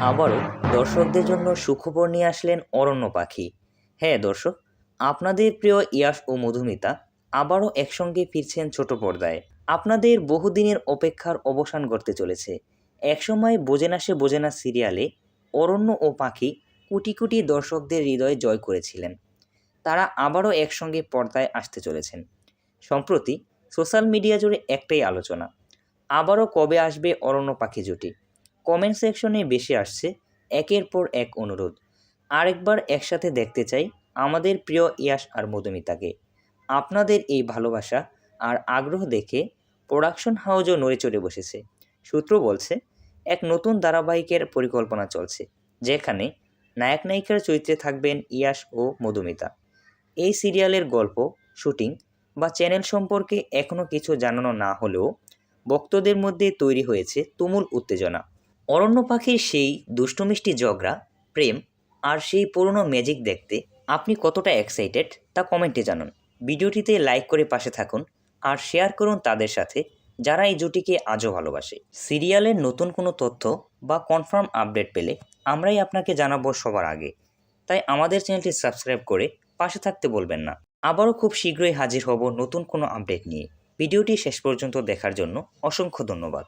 আবারও দর্শকদের জন্য সুখবর নিয়ে আসলেন অরণ্য পাখি। হ্যাঁ দর্শক, আপনাদের প্রিয় ইয়াশ ও মধুমিতা আবারও একসঙ্গে ফিরছেন ছোট পর্দায়। আপনাদের বহুদিনের অপেক্ষার অবসান ঘটতে চলেছে। একসময় বোঝে না সে বোঝে না সিরিয়ালে অরণ্য ও পাখি কোটি কোটি দর্শকদের হৃদয় জয় করেছিলেন। তারা আবারও একসঙ্গে পর্দায় আসতে চলেছেন। সম্প্রতি সোশ্যাল মিডিয়া জুড়ে একটাই আলোচনা, আবারও কবে আসবে অরণ্য পাখি জুটি। কমেন্ট সেকশনে বেশি আসছে একের পর এক অনুরোধ, আরেকবার একসাথে দেখতে চাই আমাদের প্রিয় ইয়াশ আর মধুমিতাকে। আপনাদের এই ভালোবাসা আর আগ্রহ দেখে প্রোডাকশন হাউসও নড়ে চড়ে বসেছে। সূত্র বলছে এক নতুন ধারাবাহিকের পরিকল্পনা চলছে, যেখানে নায়ক নায়িকার চরিত্রে থাকবেন ইয়াশ ও মধুমিতা। এই সিরিয়ালের গল্প, শুটিং বা চ্যানেল সম্পর্কে এখনও কিছু জানানো না হলেও ভক্তদের মধ্যে তৈরি হয়েছে তুমুল উত্তেজনা। অরণ্য পাখির সেই দুষ্টুমিষ্টি ঝগড়া, প্রেম আর সেই পুরনো ম্যাজিক দেখতে আপনি কতটা এক্সাইটেড তা কমেন্টে জানান। ভিডিওটিতে লাইক করে পাশে থাকুন আর শেয়ার করুন তাদের সাথে যারা এই জুটিকে আজও ভালোবাসে। সিরিয়ালের নতুন কোনো তথ্য বা কনফার্ম আপডেট পেলে আমরাই আপনাকে জানাবো সবার আগে। তাই আমাদের চ্যানেলটি সাবস্ক্রাইব করে পাশে থাকতে বলবেন না। আবারও খুব শীঘ্রই হাজির হব নতুন কোনো আপডেট নিয়ে। ভিডিওটি শেষ পর্যন্ত দেখার জন্য অসংখ্য ধন্যবাদ।